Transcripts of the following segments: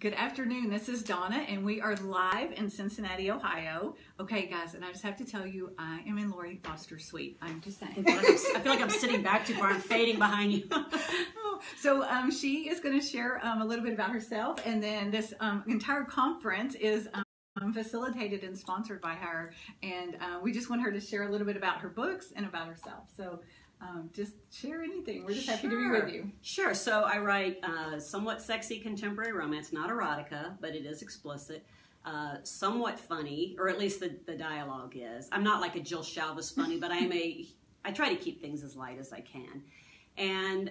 Good afternoon. This is Donna, and we are live in Cincinnati, Ohio. Okay, guys, and I just have to tell you, I am in Lori Foster's suite. I'm just saying. I feel like I'm sitting back too far. I'm fading behind you. So she is going to share a little bit about herself, and then this entire conference is facilitated and sponsored by her, and we just want her to share a little bit about her books and about herself. So just share anything. We're just happy to be with you. Sure. So I write somewhat sexy contemporary romance, not erotica, but it is explicit. Somewhat funny, or at least the dialogue is. I'm not like a Jill Shalvis funny, but I try to keep things as light as I can. And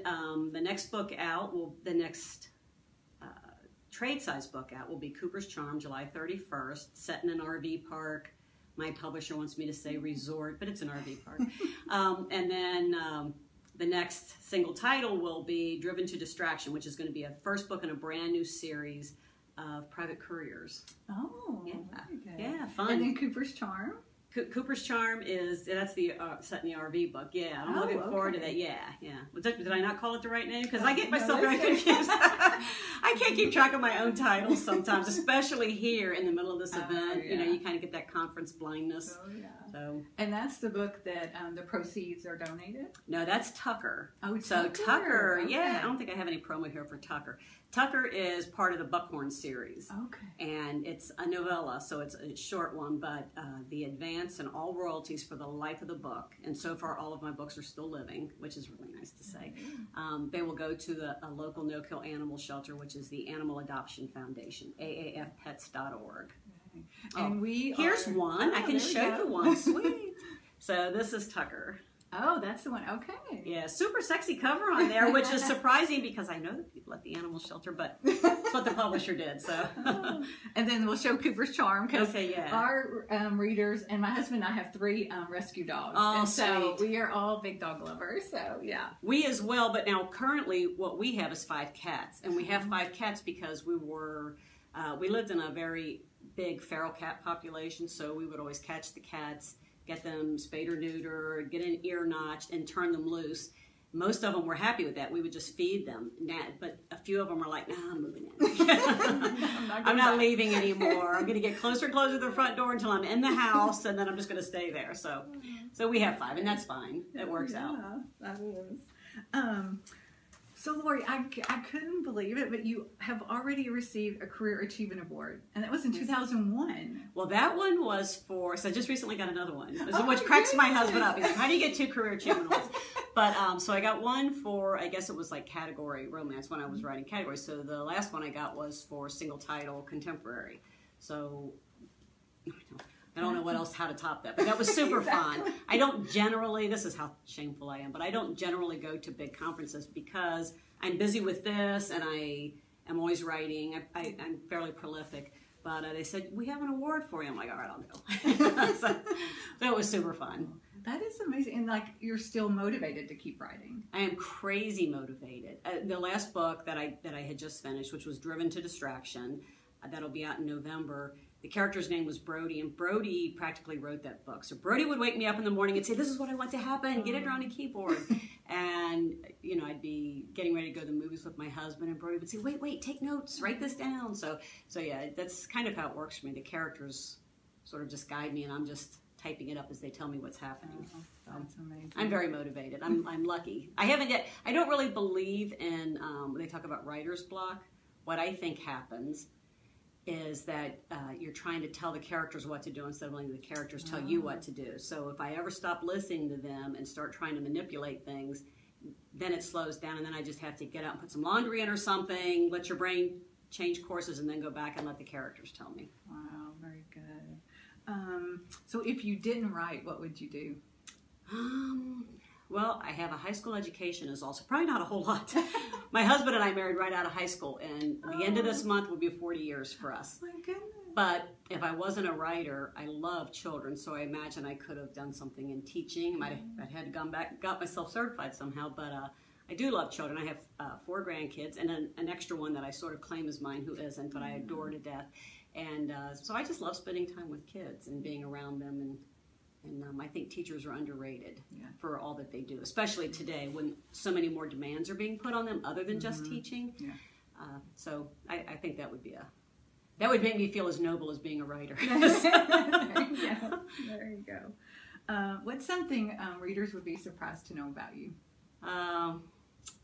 the next book out, the next trade size book out will be Cooper's Charm, July 31st, set in an RV park. My publisher wants me to say resort, but it's an RV park. And then the next single title will be Driven to Distraction, which is going to be a first book in a brand new series of private couriers. Oh, yeah, very good. Yeah, fun. And then Cooper's Charm. Cooper's Charm that's the set in the RV book. Yeah, I'm looking forward to that. Yeah. Did I not call it the right name? Because I get myself very confused. I can't keep track of my own titles sometimes, especially here in the middle of this event. Yeah. You know, you kind of get that conference blindness. Oh yeah. So. And that's the book that the proceeds are donated? No, that's Tucker. Oh, so Tucker. Okay. Yeah, I don't think I have any promo here for Tucker. Tucker is part of the Buckhorn series. Okay. And it's a novella, so it's a short one, but the advance and all royalties for the life of the book, and so far all of my books are still living, which is really nice to say, they will go to a local no-kill animal shelter, which is the Animal Adoption Foundation, aafpets.org. Okay. And here's one. I can show you one. Sweet. So this is Tucker. Oh, that's the one. Okay. Yeah, super sexy cover on there, which is surprising because I know that people at the animal shelter, but that's what the publisher did. So, and then we'll show Cooper's Charm because yeah. Our readers and my husband and I have 3 rescue dogs, and so we are all big dog lovers. So yeah, we as well. But now currently, what we have is 5 cats, and we have 5 cats because we lived in a very big feral cat population, so we would always catch the cats, get them spayed or neutered, get an ear notched, and turn them loose. Most of them were happy with that. We would just feed them. But a few of them were like, nah, I'm moving in. I'm not leaving anymore. I'm going to get closer and closer to the front door until I'm in the house, and then I'm just going to stay there. So we have 5, and that's fine. It works out. That is. So, Lori, I couldn't believe it, but you have already received a Career Achievement Award, and that was in 2001. Well, that one was so I just recently got another one, which cracks my husband up. He's like, how do you get 2 Career Achievement Awards? But, so I got one for, I guess it was like category romance when I was writing categories. So the last one I got was for single title contemporary. So, I don't know how to top that, but that was super fun. I don't generally, this is how shameful I am, but I don't generally go to big conferences because I'm busy with this and I am always writing. I'm fairly prolific, but they said, we have an award for you. I'm like, all right, I'll go. So that was super fun. That is amazing. And like, you're still motivated to keep writing. I am crazy motivated. The last book that I had just finished, which was Driven to Distraction, that'll be out in November. The character's name was Brody, and Brody practically wrote that book. So Brody would wake me up in the morning and say, this is what I want to happen, get it on a keyboard. And, I'd be getting ready to go to the movies with my husband, and Brody would say, wait, take notes, write this down. So yeah, that's kind of how it works for me. The characters sort of just guide me, and I'm just typing it up as they tell me what's happening. That's amazing. I'm very motivated. I'm lucky. I don't really believe in, when they talk about writer's block. What I think happens is that you're trying to tell the characters what to do instead of letting the characters tell you what to do. So if I ever stop listening to them and start trying to manipulate things, then it slows down, and then I just have to get out and put some laundry in or something, let your brain change courses, and then go back and let the characters tell me. Wow, very good. So if you didn't write, what would you do? Well, I have a high school education is also probably not a whole lot. My husband and I married right out of high school, and the end of this month will be 40 years for us. My goodness. But if I wasn't a writer, I love children, so I imagine I could have done something in teaching. I had gone back, got myself certified somehow, but I do love children. I have 4 grandkids and an extra one that I sort of claim as mine who isn't, but I adore to death. And so I just love spending time with kids and being around them, and I think teachers are underrated for all that they do, especially today when so many more demands are being put on them other than just teaching. Yeah. So I think that would be that would make me feel as noble as being a writer. There you go. There you go. What's something readers would be surprised to know about you?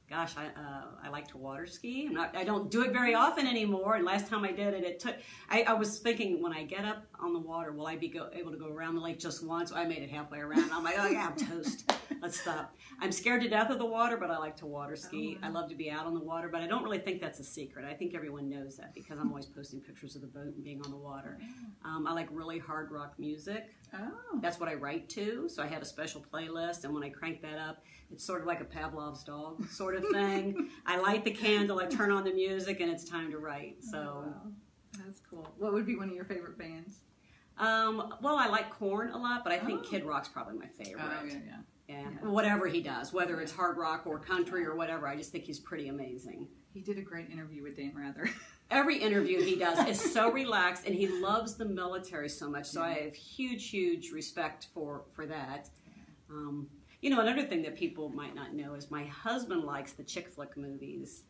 Gosh, I like to water ski. I don't do it very often anymore. And last time I did it, I was thinking, when I get up on the water, will I be able to go around the lake just once? I made it halfway around. I'm like, oh yeah, I'm toast. Let's stop. I'm scared to death of the water, but I like to water ski. Oh, wow. I love to be out on the water, but I don't really think that's a secret. I think everyone knows that because I'm always posting pictures of the boat and being on the water. I like really hard rock music. Oh. That's what I write to, so I have a special playlist, and when I crank that up, it's sort of like a Pavlov's dog sort of thing. I light the candle, I turn on the music, and it's time to write. So, oh, wow. That's cool. What would be one of your favorite bands? Well, I like Korn a lot, but I think Kid Rock's probably my favorite. Oh, yeah. Whatever he does, whether it's hard rock or country or whatever, I just think he's pretty amazing. He did a great interview with Dan Rather. Every interview he does is so relaxed, and he loves the military so much, so I have huge respect for that. You know, another thing that people might not know is my husband likes the chick flick movies,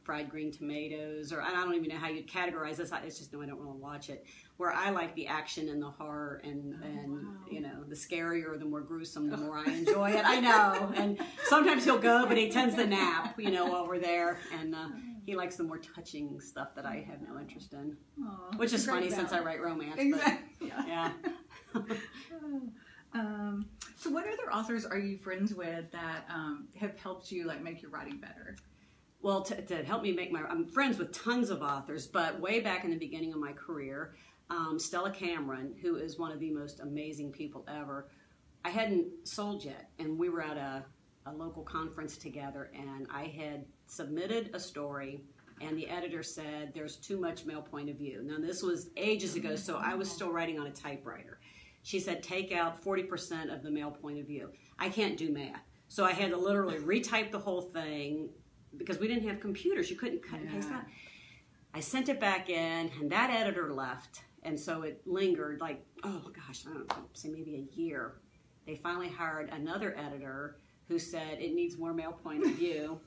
Fried Green Tomatoes, or I don't even know how you'd categorize this. It's just, no, I don't really watch it. Where I like the action and the horror and you know, the scarier, the more gruesome, the more I enjoy it. I know. And sometimes he'll go, but he tends to nap, you know, while we're there. And he likes the more touching stuff that I have no interest in. Aww, which is funny since I write romance. Exactly. But, yeah. So what other authors are you friends with that have helped you like make your writing better? Well, to help me I'm friends with tons of authors, but way back in the beginning of my career, Stella Cameron, who is one of the most amazing people ever, I hadn't sold yet, and we were at a local conference together, and I had submitted a story, and the editor said, there's too much male point of view. Now, this was ages ago, so I was still writing on a typewriter. She said, take out 40% of the male point of view. I can't do math. So I had to literally retype the whole thing because we didn't have computers. You couldn't cut and paste that. I sent it back in, and that editor left. And so it lingered like, oh gosh, I don't know, say maybe a year. They finally hired another editor who said it needs more male point of view.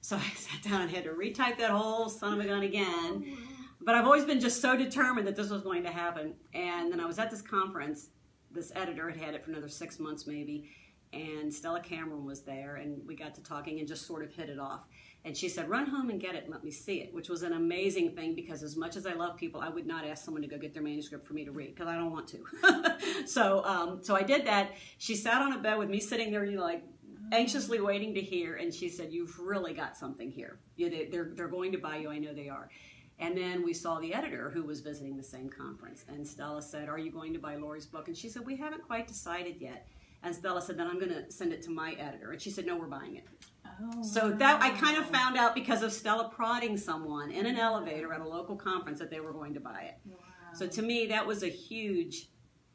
So I sat down and had to retype that whole son of a gun again. But I've always been just so determined that this was going to happen. And then I was at this conference. This editor had it for another 6 months maybe. And Stella Cameron was there, and we got to talking and just sort of hit it off. And she said, run home and get it and let me see it, which was an amazing thing because as much as I love people, I would not ask someone to go get their manuscript for me to read because I don't want to. So I did that. She sat on a bed with me sitting there, you know, like anxiously waiting to hear. And she said, you've really got something here. They're going to buy you. I know they are. And then we saw the editor who was visiting the same conference. And Stella said, are you going to buy Lori's book? And she said, we haven't quite decided yet. And Stella said, then I'm going to send it to my editor. And she said, no, we're buying it. Oh, so that I kind of found out because of Stella prodding someone in an elevator at a local conference that they were going to buy it. Wow. So to me, that was a huge,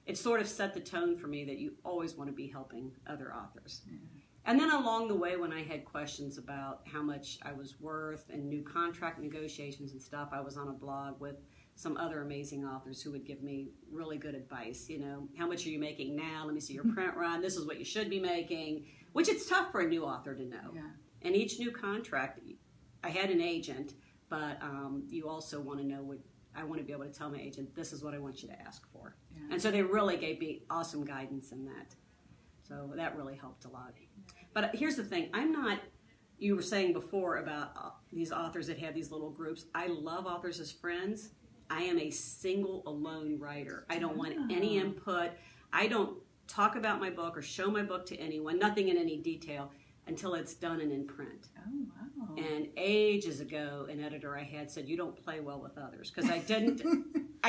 it sort of set the tone for me that you always want to be helping other authors. Yeah. And then along the way, when I had questions about how much I was worth and new contract negotiations and stuff, I was on a blog with some other amazing authors who would give me really good advice. You know, how much are you making now? Let me see your print run. This is what you should be making, which it's tough for a new author to know. Yeah. And each new contract, I had an agent, but you also want to know what, I want to be able to tell my agent, this is what I want you to ask for. Yeah. And so they really gave me awesome guidance in that. So that really helped a lot. But here's the thing, I'm not, you were saying before about these authors that have these little groups. I love authors as friends. I am a single, alone writer. I don't want any input. I don't talk about my book or show my book to anyone, nothing in any detail, until it's done and in print. Oh, wow. And ages ago, an editor I had said, you don't play well with others, because I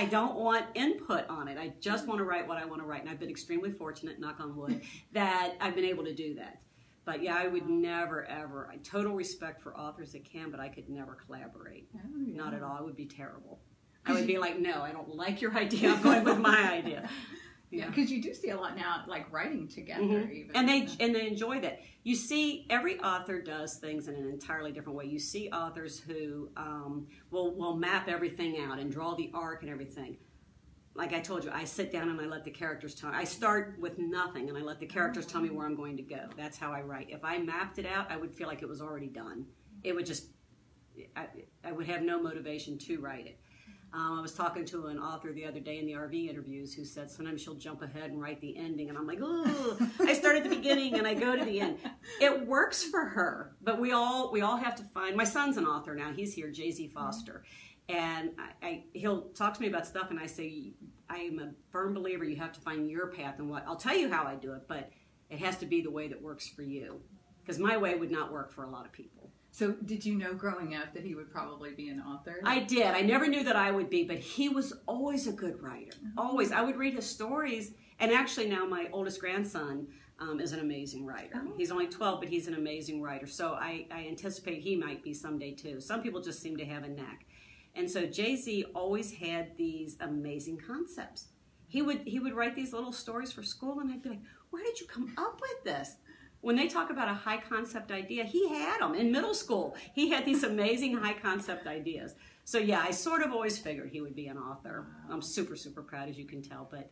don't want input on it. I just want to write what I want to write. And I've been extremely fortunate, knock on wood, that I've been able to do that. But yeah, I would never, ever, total respect for authors that can, but I could never collaborate. Oh, yeah. Not at all. It would be terrible. I would be like, no, I don't like your idea. I'm going with my idea. Yeah, because you do see a lot now, like writing together, even. And they enjoy that. You see, every author does things in an entirely different way. You see authors who will map everything out and draw the arc and everything. Like I told you, I sit down and I let the characters tell me. I start with nothing and I let the characters tell me where I'm going to go. That's how I write. If I mapped it out, I would feel like it was already done. It would just I would have no motivation to write it. I was talking to an author the other day in the RV interviews who said sometimes she'll jump ahead and write the ending, and I'm like, oh, I start at the beginning and I go to the end. It works for her, but we all have to find. My son's an author now; he's here, Jay-Z Foster, and he'll talk to me about stuff, and I say, I am a firm believer you have to find your path, and I'll tell you how I do it, but it has to be the way that works for you, because my way would not work for a lot of people. So did you know growing up that he would probably be an author? I did. I never knew that I would be, but he was always a good writer. Always. I would read his stories, and actually now my oldest grandson is an amazing writer. Oh. He's only 12, but he's an amazing writer. So I anticipate he might be someday too. Some people just seem to have a knack. And so Jay-Z always had these amazing concepts. He would write these little stories for school, and I'd be like, where did you come up with this? When they talk about a high concept idea, he had them in middle school. He had these amazing high concept ideas. So yeah, I sort of always figured he would be an author. Wow. I'm super, super proud, as you can tell, but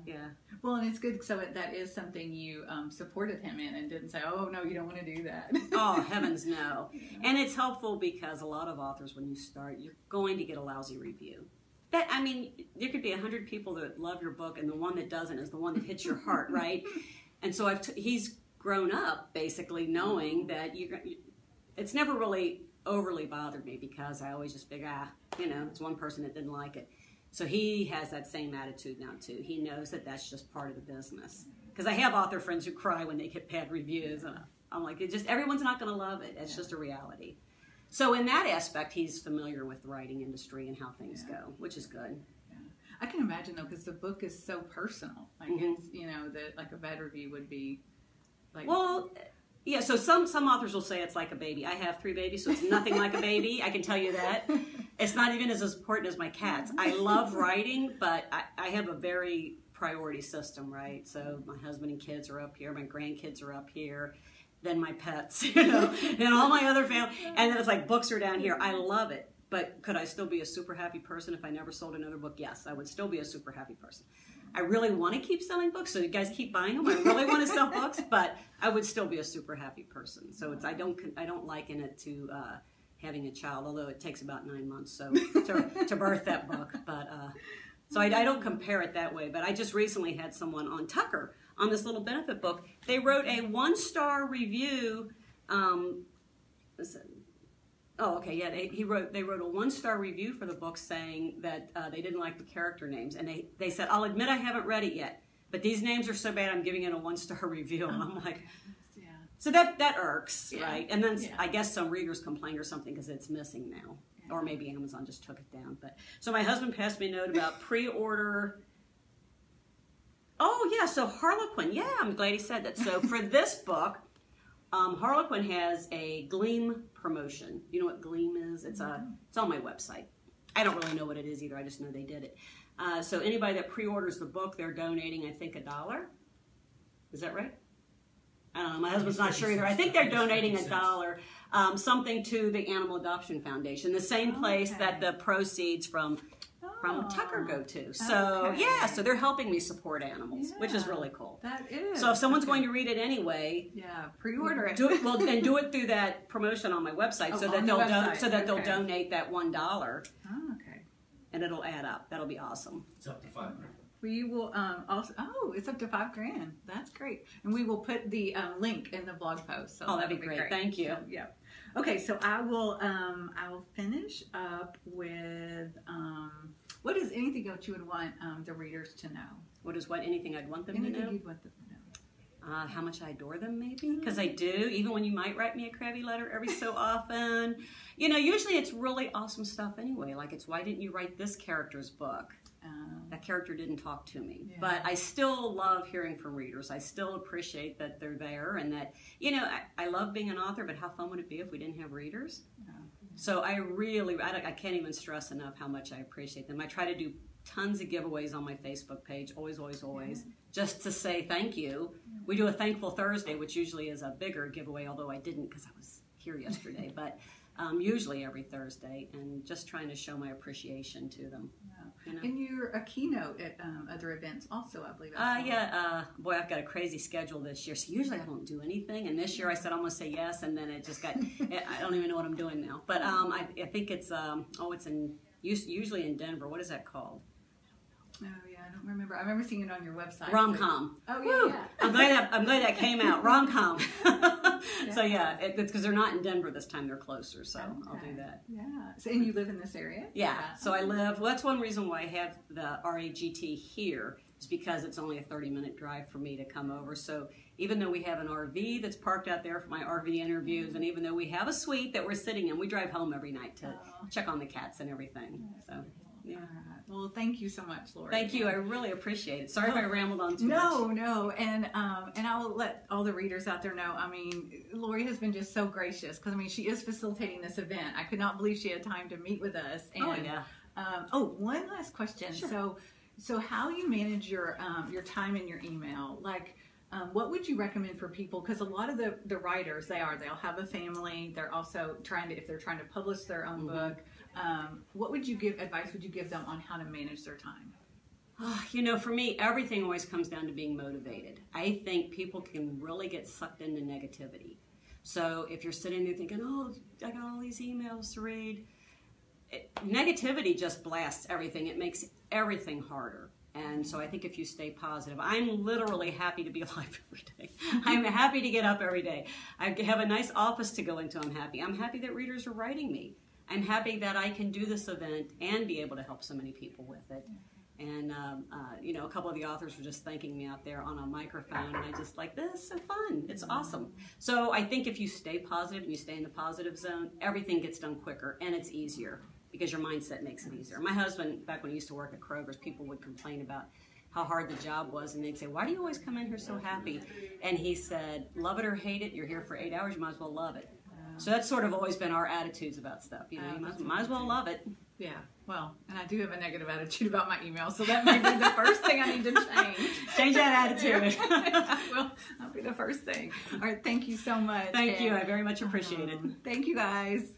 yeah. Well, and it's good, so that is something you supported him in and didn't say, oh, no, you don't want to do that. Oh, heavens no. Yeah. And it's helpful because a lot of authors, when you start, you're going to get a lousy review. There could be 100 people that love your book, and the one that doesn't is the one that hits your heart, right? And so he's grown up basically knowing that it's never really overly bothered me, because I always just figure, it's one person that didn't like it. So he has that same attitude now too. He knows that that's just part of the business. Because I have author friends who cry when they get bad reviews, and I'm like, everyone's not going to love it. It's just a reality. So in that aspect, he's familiar with the writing industry and how things go, which is good. Yeah. I can imagine though, because the book is so personal. Like it's, that like a bad review would be. Like, well, yeah, so some authors will say it's like a baby. I have 3 babies, so it's nothing like a baby. I can tell you that. It's not even as important as my cats. I love writing, but I have a very priority system, right? So my husband and kids are up here. My grandkids are up here. Then my pets, and all my other family. And then it's like books are down here. I love it. But could I still be a super happy person if I never sold another book? Yes, I would still be a super happy person. I really want to keep selling books, so you guys keep buying them. I really want to sell books, but I would still be a super happy person. So I don't liken it to having a child, although it takes about 9 months to birth that book. But so I don't compare it that way. But I just recently had someone on Tucker on this little benefit book. They wrote a 1-star review. They wrote a 1-star review for the book saying that they didn't like the character names, and they said, I'll admit I haven't read it yet, but these names are so bad I'm giving it a 1-star review. And I'm like, so that irks, right? And then I guess some readers complained or something because it's missing now, or maybe Amazon just took it down. But so my husband passed me a note about pre-order. Oh yeah, so Harlequin. Yeah, I'm glad he said that. So for this book. Harlequin has a Gleam promotion. You know what Gleam is? It's on my website. I don't really know what it is either. I just know they did it. So anybody that pre-orders the book, they're donating, I think, $1. Is that right? I don't know. My husband's not sure either. I think they're donating $1, something to the Animal Adoption Foundation, the same place that the proceeds from Tucker go to. So so they're helping me support animals, which is really cool. That is. So if someone's going to read it anyway, pre-order it. Do it through that promotion on my website, so that they'll donate that $1. Oh, okay. And it'll add up. That'll be awesome. It's up to $5,000. We will also. Oh, it's up to $5,000. That's great. And we will put the link in the blog post. So that'd be great. Thank you. Yeah. Okay, so I will finish up with what is anything else you would want the readers to know? Anything I'd want them to know? Anything you'd want them to know? How much I adore them, maybe? Because I do, even when you might write me a crabby letter every so often. Usually it's really awesome stuff anyway. Like it's, why didn't you write this character's book? That character didn't talk to me. Yeah. But I still love hearing from readers. I still appreciate that they're there, and that, I love being an author, but how fun would it be if we didn't have readers? Yeah. So I can't even stress enough how much I appreciate them. I try to do tons of giveaways on my Facebook page, always, just to say thank you. Yeah. We do a Thankful Thursday, which usually is a bigger giveaway, although I didn't because I was here yesterday. But usually every Thursday, and just trying to show my appreciation to them. Yeah. You know? And you're a keynote at other events also, I believe. Boy, I've got a crazy schedule this year, so usually I don't do anything, and this year I said I'm going to say yes, and then it just got, I don't even know what I'm doing now. But I think it's, it's usually in Denver. What is that called? Oh yeah, I don't remember. I remember seeing it on your website. Rom-com. Oh yeah, yeah. I'm glad that came out. Rom-com. Yeah. So yeah, it's because they're not in Denver this time; they're closer. So okay. I'll do that. Yeah. So, and you live in this area? Yeah. So I live. Well, that's one reason why I have the RAGT here. Is because it's only a 30-minute drive for me to come over. So even though we have an RV that's parked out there for my RV interviews, and even though we have a suite that we're sitting in, we drive home every night to check on the cats and everything. So. Yeah. Well, thank you so much, Lori. Thank you. I really appreciate it. Sorry if I rambled on too much. No. And I'll let all the readers out there know. I mean, Lori has been just so gracious because, I mean, she is facilitating this event. I could not believe she had time to meet with us. And, one last question. Sure. So how you manage your time and your email? Like, what would you recommend for people? Because a lot of the writers, they'll have a family. They're also if they're trying to publish their own book. What advice would you give them on how to manage their time? For me, everything always comes down to being motivated. I think people can really get sucked into negativity. So if you're sitting there thinking, oh, I got all these emails to read, negativity just blasts everything. It makes everything harder. And so I think if you stay positive, I'm literally happy to be alive every day. I'm happy to get up every day. I have a nice office to go into. I'm happy that readers are writing me. I'm happy that I can do this event and be able to help so many people with it. And, a couple of the authors were just thanking me out there on a microphone, and I just like, this is so fun. It's awesome. So I think if you stay positive and you stay in the positive zone, everything gets done quicker and it's easier because your mindset makes it easier. My husband, back when he used to work at Kroger's, people would complain about how hard the job was, and they'd say, why do you always come in here so happy? And he said, love it or hate it, you're here for 8 hours, you might as well love it. So that's sort of always been our attitudes about stuff. You might as well love it. Yeah, well, and I do have a negative attitude about my email, so that may be the first thing I need to change. Change that attitude. That'll be the first thing. All right, thank you so much. Thank you. I very much appreciate it. Thank you, guys.